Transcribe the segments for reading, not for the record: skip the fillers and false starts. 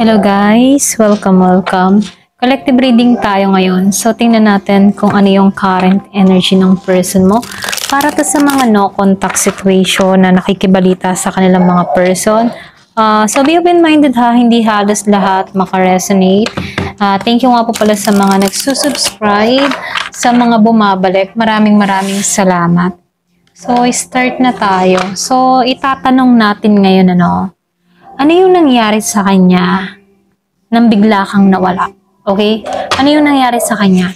Hello guys! Welcome! Collective reading tayo ngayon. So, tingnan natin kung ano yung current energy ng person mo. Para to sa mga no-contact situation na nakikibalita sa kanilang mga person. So, be open-minded ha. Hindi halos lahat makaresonate. Thank you nga po pala sa mga nagsusubscribe, sa mga bumabalik. Maraming salamat. So, start na tayo. So, itatanong natin ngayon ano yung nangyari sa kanya nang bigla kang nawala? Okay? Ano yung nangyari sa kanya?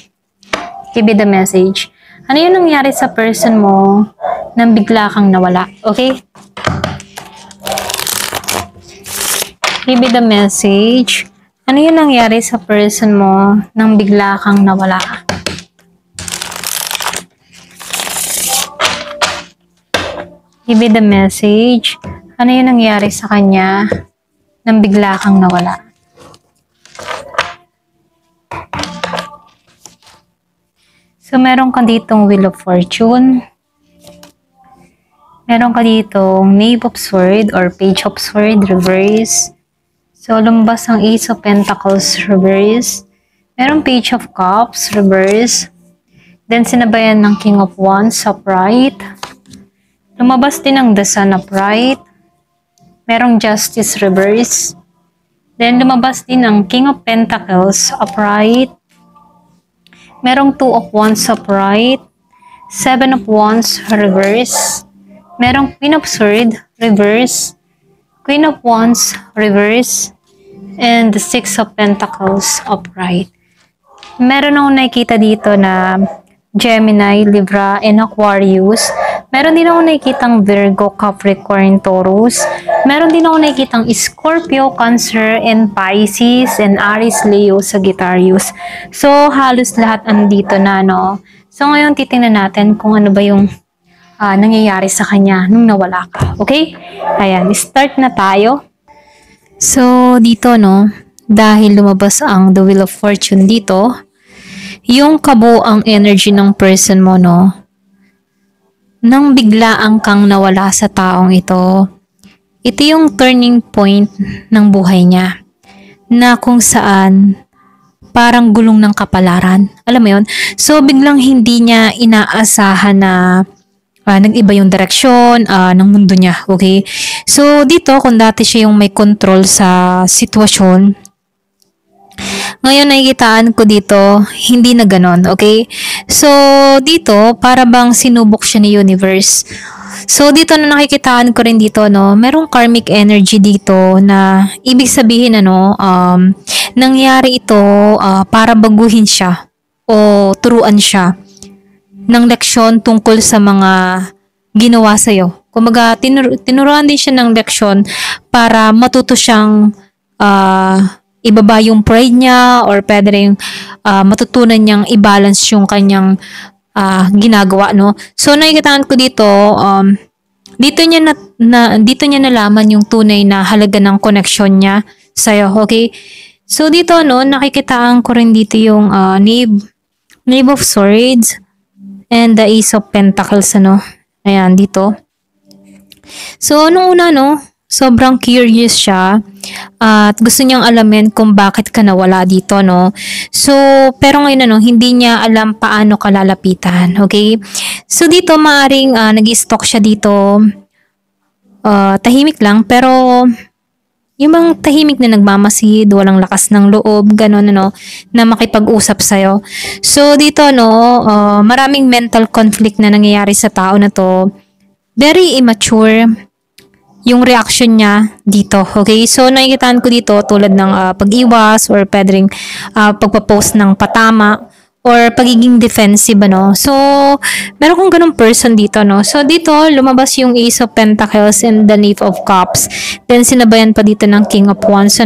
Give me the message. Ano yung nangyari sa person mo nang bigla kang nawala? Okay? Give me the message. Ano yung nangyari sa person mo nang bigla kang nawala? Give me the message. Ano yung nangyari sa kanya nang bigla kang nawala? So, meron ka ditong Wheel of Fortune. Meron ka ditong Knave of Swords or Page of Swords, reverse. So, lumabas ang Ace of Pentacles, reverse. Meron Page of Cups, reverse. Then, sinabayan ng King of Wands, upright. Lumabas din ang The Sun, upright. Merong Justice, reverse. Then, lumabas din ang King of Pentacles, upright. Merong Two of Wands, upright. Seven of Wands, reverse. Merong Queen of Swords, reverse. Queen of Wands, reverse. And the Six of Pentacles, upright. Meron akong nakikita dito na Gemini, Libra, and Aquarius. Meron din ako nakikitang Virgo, Capricorn, Taurus. Meron din ako nakikitang Scorpio, Cancer, and Pisces, and Aries, Leo, Sagittarius. So, halos lahat andito na, no? So, ngayon titingnan natin kung ano ba yung nangyayari sa kanya nung nawala ka. Okay? Ayan, start na tayo. So, dito, no? Dahil lumabas ang The Wheel of Fortune dito, yung kabuang energy ng person mo, no? Nang biglaan kang nawala sa taong ito, ito yung turning point ng buhay niya na kung saan parang gulong ng kapalaran. Alam mo yun? So, biglang hindi niya inaasahan na nag-iba yung direksyon ng mundo niya. Okay? So, dito, kung dati siya yung may control sa sitwasyon, ngayon nakikitaan ko dito, hindi na ganon, okay? So, dito, para bang sinubok siya ni universe. So, dito na nakikitaan ko rin dito, no, merong karmic energy dito na ibig sabihin, nangyari ito para baguhin siya o turuan siya ng leksyon tungkol sa mga ginawa sa'yo. Kumbaga, tinuruan din siya ng leksyon para matuto siyang ibaba yung pride niya or pwede rin matutunan niyang i-balance yung kanyang ginagawa, no? So, nakikitaan ko dito, dito niya nalaman yung tunay na halaga ng connection niya sa'yo, okay? So, dito, no, nakikitaan ko rin dito yung Knave of Swords and the Ace of Pentacles, Ayan, dito. So, nung una, no, sobrang curious siya at gusto niyang alamin kung bakit ka nawala dito, no? So, pero ngayon, hindi niya alam paano ka lalapitan, okay? So, dito, maaring nag-stalk siya dito. Tahimik lang, pero yung mga tahimik na nagmamasid, walang lakas ng loob, gano'n, na makipag-usap sa'yo. So, dito, maraming mental conflict na nangyayari sa tao na to. Very immature yung reaction niya dito, okay? So, nakikitaan ko dito tulad ng pag-iwas or pwede rin pagpapost ng patama or pagiging defensive, So, meron kong ganung person dito, So, dito, lumabas yung Ace of Pentacles and the Knave of Cups. Then, sinabayan pa dito ng King of Wands,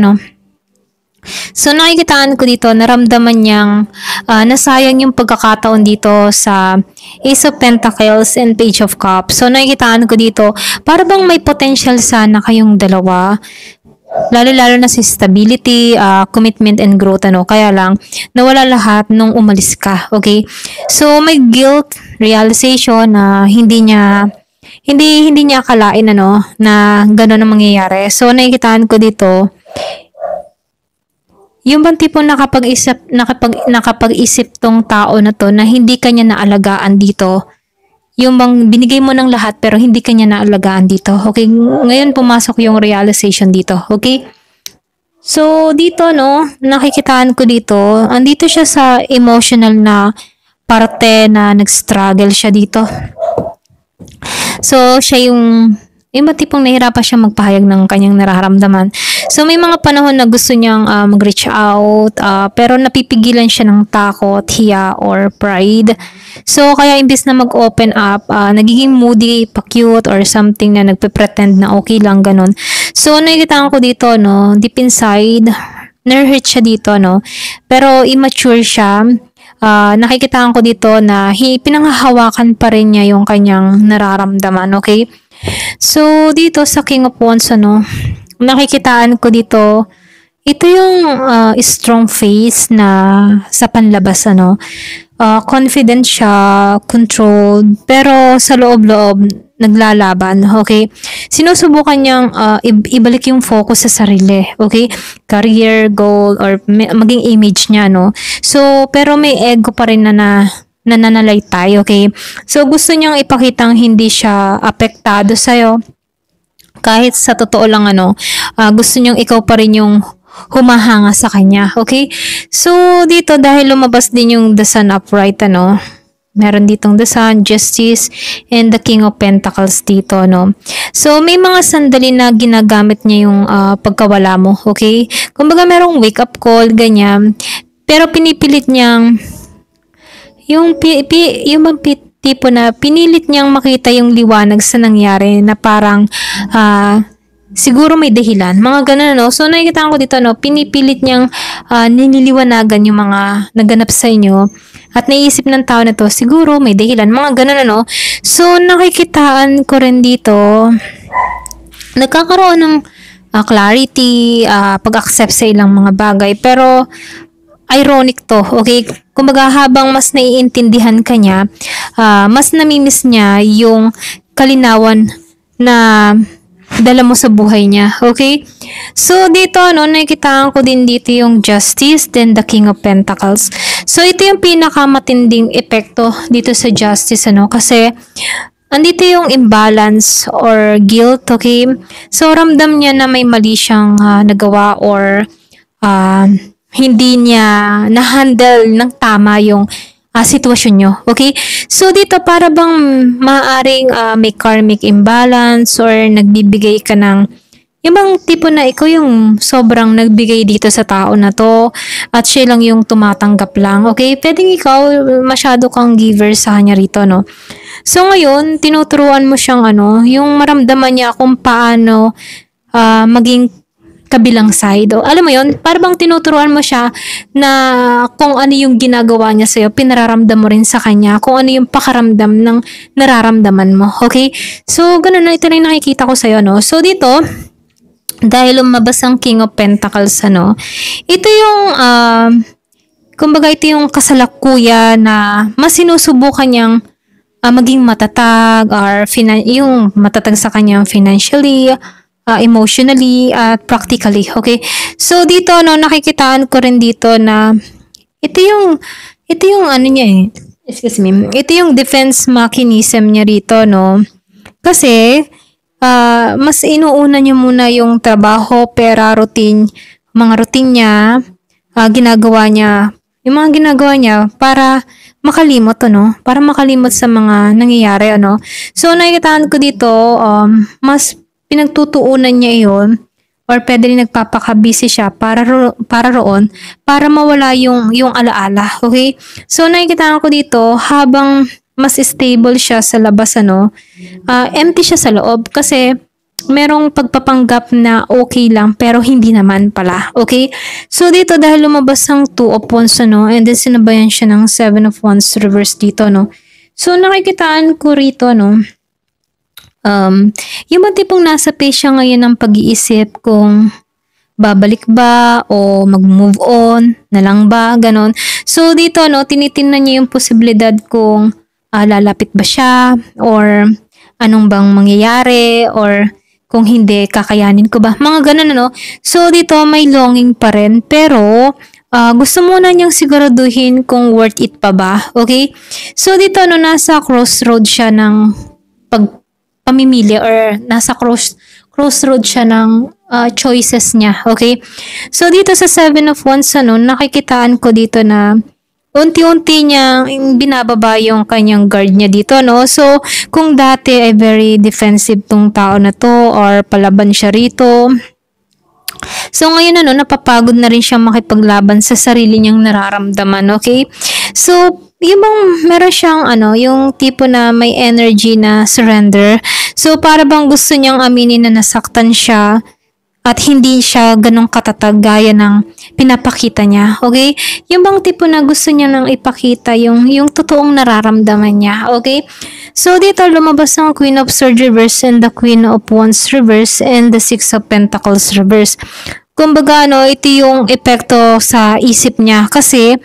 So, nakikitaan ko dito, naramdaman niyang nasayang yung pagkakataon dito sa Ace of Pentacles and Page of Cups. So, nakikitaan ko dito, para bang may potential sana kayong dalawa, lalo-lalo na si stability, commitment, and growth, Kaya lang, nawala lahat nung umalis ka, okay? So, may guilt, realization na hindi niya akalain, na gano'n ang mangyayari. So, nakikitaan ko dito, Yung bang tipong nakapag-isip tong tao na to na hindi kanya naalagaan dito. Yung bang binigay mo ng lahat pero hindi kanya naalagaan dito. Okay, ngayon pumasok yung realization dito. Okay? So, dito, no, nakikitaan ko dito, andito siya sa emotional na parte na nag-struggle siya dito. So, siya yung tipong nahirapan siya magpahayag ng kanyang nararamdaman. So, may mga panahon na gusto niyang mag-reach out, pero napipigilan siya ng takot, hiya, or pride. So, kaya imbis na mag-open up, nagiging moody, pa-cute, or something na nagpe-pretend na okay lang, ganun. So, nakikita ko dito, no, deep inside, na-hurt siya dito, no, pero immature siya. Nakikita ko dito na pinanghahawakan pa rin niya yung kanyang nararamdaman, okay? So, dito sa King of Wands, ano, nakikitaan ko dito, ito yung strong face na sa panlabas, ano, confident siya, controlled, pero sa loob-loob, naglalaban, okay? Sinusubukan niyang ibalik yung focus sa sarili, okay? Career, goal, or maging image niya, no? So, pero may ego pa rin na nananalaytay, okay? So, gusto niyang ipakitang hindi siya apektado sa'yo. Kahit sa totoo lang, ano, gusto niyang ikaw pa rin yung humahanga sa kanya, okay? So, dito, dahil lumabas din yung the sun upright, ano, meron ditong the sun, justice, and the king of pentacles dito, no? So, may mga sandali na ginagamit niya yung pagkawala mo, okay? Kumbaga, merong wake up call, ganyan. Pero pinipilit niyang yung tipo na pinilit niyang makita yung liwanag sa nangyari na parang siguro may dahilan. Mga ganun, no? So, nakikita ko dito, no? Pinipilit niyang nililiwanagan yung mga naganap sa inyo. At naisip ng tao na to, siguro may dahilan. Mga ganun, no? So, nakikitaan ko rin dito, nagkakaroon ng clarity, pag-accept sa ilang mga bagay. Pero, ironic to, okay? Kumbaga, habang mas naiintindihan ka niya, mas namimiss niya yung kalinawan na dala mo sa buhay niya, okay? So, dito, no, nakikitaan ko din dito yung justice, then the king of pentacles. So, ito yung pinakamatinding epekto dito sa justice, ano, kasi andito yung imbalance or guilt, okay? So, ramdam niya na may mali siyang nagawa or hindi niya na-handle ng tama yung sitwasyon nyo. Okay? So, dito para bang maaaring may karmic imbalance or nagbibigay ka ng yung bang tipo na ikaw yung sobrang nagbigay dito sa tao na to at siya lang yung tumatanggap lang. Okay? Pwedeng ikaw masyado kang giver sa kanya rito, no? So, ngayon, tinuturuan mo siyang yung maramdaman niya kung paano maging kabilang side. O, alam mo yon, parang tinuturuan mo siya na kung ano yung ginagawa niya sa'yo, pinararamdam mo rin sa kanya, kung ano yung pakaramdam ng nararamdaman mo. Okay? So, ganun na, ito na yung nakikita ko sa'yo, no? So, dito, dahil lumabas ang King of Pentacles, ito yung, kumbaga ito yung kasalukuyan na mas sinusubukan niyang maging matatag or yung matatag sa kanyang financially, emotionally at practically, okay? So dito nakikitaan ko rin dito na ito yung niya excuse me, ito yung defense mechanism niya rito, no? Kasi mas inuuna niya muna yung trabaho, pera, mga routine niya, ginagawa niya, yung mga ginagawa niya para makalimot, para makalimot sa mga nangyayari, So nakikitaan ko dito mas pinagtutuunan niya iyon or pwede rin nagpapaka-busy siya para roon para mawala yung alaala, okay? So nakikita ko dito habang mas stable siya sa labas, empty siya sa loob kasi merong pagpapanggap na okay lang pero hindi naman pala, okay? So dito dahil lumabas ang 2 of Wands, and then sinabayan siya ng 7 of Wands reverse dito, So nakikitaan ko rito, yung mga tipong nasa phase siya ngayon ng pag-iisip kung babalik ba o mag-move on na lang ba, ganon. So dito, tinitingnan niya yung posibilidad kung lalapit ba siya or anong bang mangyayari or Kung hindi, kakayanin ko ba? Mga ganun, ano. So, dito may longing pa rin. Pero, gusto muna niyang siguraduhin kung worth it pa ba. Okay? So, dito, ano, nasa crossroad siya ng pamimili or nasa crossroad siya ng choices niya. Okay? So, dito sa Seven of Wands, ano, nakikitaan ko dito na unti-unti niyang binababa yung kanyang guard niya dito, no? So, kung dati ay very defensive tong tao na to or palaban siya rito, so ngayon ano, napapagod na rin siya makipaglaban sa sarili niyang nararamdaman, okay? So, yung bang meron siyang ano, yung tipo na may energy na surrender. So, para bang gusto niyang aminin na nasaktan siya at hindi siya ganong katatag gaya ng pinapakita niya. Okay? Yung bang tipo na gusto niya nang ipakita yung totoong nararamdaman niya. Okay? So, dito lumabas ang Queen of Swords reverse and the Queen of Wands reverse and the Six of Pentacles reverse. Kumbaga, ano, ito yung epekto sa isip niya kasi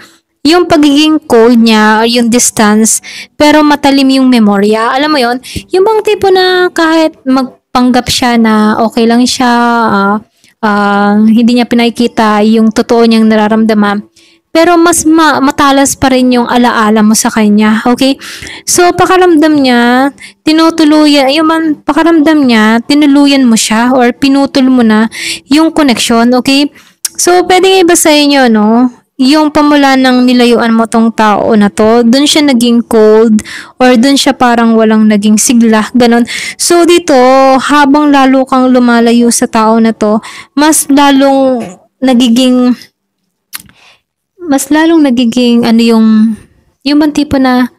yung pagiging cold niya, yung distance, pero matalim yung memorya. Alam mo yon, yung bang tipo na kahit magpanggap siya na okay lang siya, hindi niya pinakikita yung totoo niyang nararamdaman, pero mas matalas pa rin yung alaala mo sa kanya. Okay? So, pakaramdam niya, tinuluyan mo siya or pinutol mo na yung connection. Okay? So, pwedeng iba sa inyo, no? Yung pamula ng nilayuan mo tong tao na to, dun siya naging cold or dun siya parang walang naging sigla, ganon. So dito, habang lalo kang lumalayo sa tao na to, mas lalong nagiging ano yung bang tipo na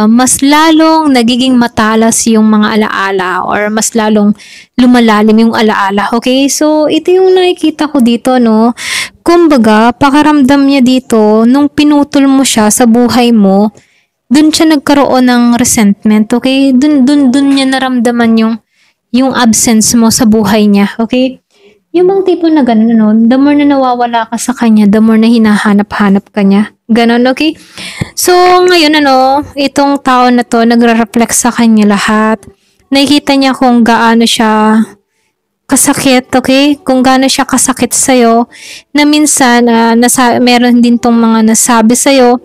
mas lalong nagiging matalas yung mga alaala or mas lalong lumalalim yung alaala. Okay? So, ito yung nakikita ko dito, no? Kumbaga, pakaramdam niya dito, nung pinutol mo siya sa buhay mo, dun siya nagkaroon ng resentment. Okay? Dun niya naramdaman yung absence mo sa buhay niya. Okay? Yung bang tipo na gano'n, no? The more na nawawala ka sa kanya, the more na hinahanap-hanap ka niya. Ganon, okay? So, ngayon, ano, itong tao na to, nagre-reflect sa kanya lahat. Nakikita niya kung gaano siya kasakit, okay? Kung gaano siya kasakit sa'yo, na minsan, meron din tong mga nasabi sa'yo,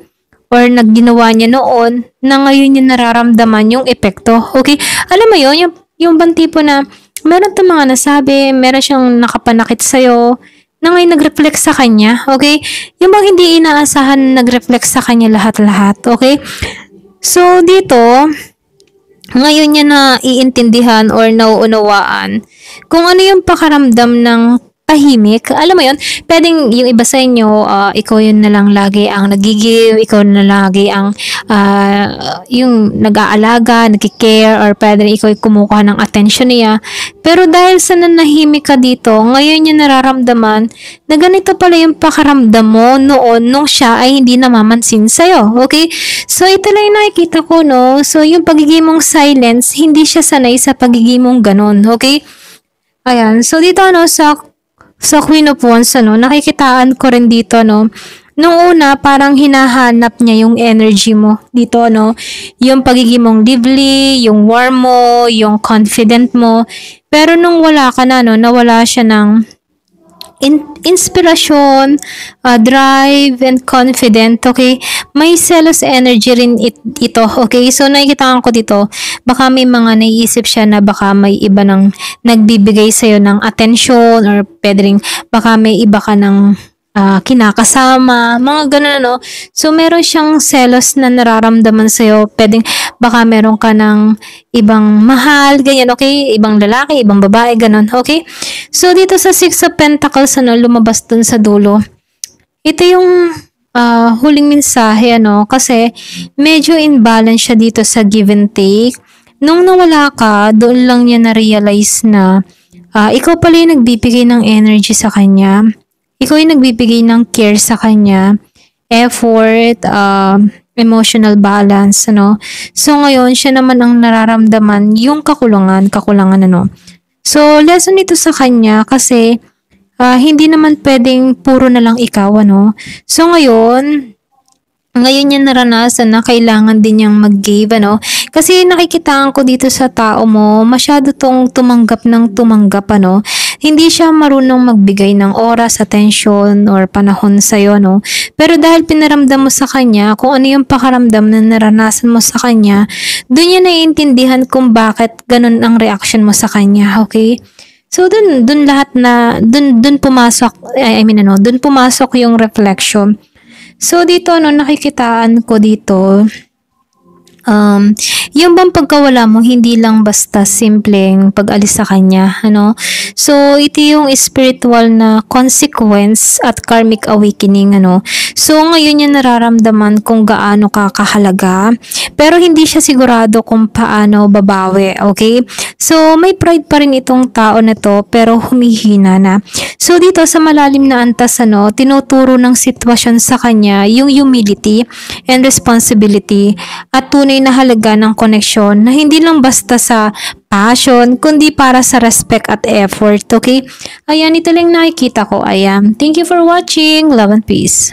or nagginawa niya noon, na ngayon niya nararamdaman yung epekto, okay? Alam mo yun, yung bang tipo na, meron itong mga nasabi, meron siyang nakapanakit sa'yo, na ngayon nag-reflect sa kanya, okay? Yung bang hindi inaasahan nag-reflect sa kanya lahat-lahat, okay? So, dito, ngayon niya na iintindihan or nauunawaan kung ano yung pakaramdam ng tahimik. Alam mo yon, pwedeng yung iba sa inyo, ikaw yun na lang lagi ang nagigive, ikaw na lagi ang yung nag-aalaga, nag-care, or pwede ikaw kumukuha ng attention niya. Pero dahil sa nanahimik ka dito, ngayon niya nararamdaman na ganito pala yung pakaramdam mo noon nung siya ay hindi namamansin sa'yo. Okay? So, ito lang yung nakikita ko, no? So, yung pagiging mong silence, hindi siya sanay sa pagiging mong ganun. Okay? Ayan. So, dito, no, sa Queen of Wands, ano, nakikitaan ko rin dito, no, nung una, parang hinahanap niya yung energy mo dito, no, yung pagiging mong lively, yung warm mo, yung confident mo, pero nung wala ka na, no, nawala siya ng inspirasyon, drive, and confident, okay? May jealous energy rin ito, okay? So, nakikita ko dito, baka may mga naiisip siya na baka may iba nang nagbibigay sa'yo ng attention or pwede rin, baka may iba ka ng kinakasama, mga ganun, ano. So, meron siyang selos na nararamdaman sa'yo. Pwedeng, baka meron ka ng ibang mahal, ganyan, okay? Ibang lalaki, ibang babae, ganun, okay? So, dito sa Six of Pentacles, ano, lumabas dun sa dulo. Ito yung huling mensahe, ano, kasi medyo imbalance siya dito sa give and take. Nung nawala ka, doon lang niya na-realize na ikaw pala yung nagbibigay ng energy sa kanya. Ikaw yung nagbibigay ng care sa kanya, effort, emotional balance, ano. So, ngayon, siya naman ang nararamdaman yung kakulangan, ano. So, lesson ito sa kanya kasi hindi naman pwedeng puro na lang ikaw, ano. So, ngayon, ngayon niya naranasan na kailangan din niyang mag-give, ano? Kasi nakikitaan ko dito sa tao mo, masyado tong tumanggap ng tumanggap, ano? Hindi siya marunong magbigay ng oras, attention, or panahon sa'yo, no? Pero dahil pinaramdam mo sa kanya, kung ano yung pakaramdam na naranasan mo sa kanya, dun niya naiintindihan kung bakit ganun ang reaction mo sa kanya, okay? So dun lahat na dun pumasok dun pumasok yung reflection. So dito nakikitaan ko dito yung bang pagkawala mo hindi lang basta simpleng pag-alis sa kanya, ano? So, ito yung spiritual na consequence at karmic awakening, ano? So, ngayon niya nararamdaman kung gaano ka kahalaga, pero hindi siya sigurado kung paano babawi, okay? So, may pride pa rin itong tao na to, pero humihina na. So, dito sa malalim na antas, ano, tinuturo ng sitwasyon sa kanya yung humility and responsibility at tunay na halaga ng koneksyon na hindi lang basta sa passion, kundi para sa respect at effort, okay? Ayan, ito lang nakikita ko. Ayan. Thank you for watching. Love and peace.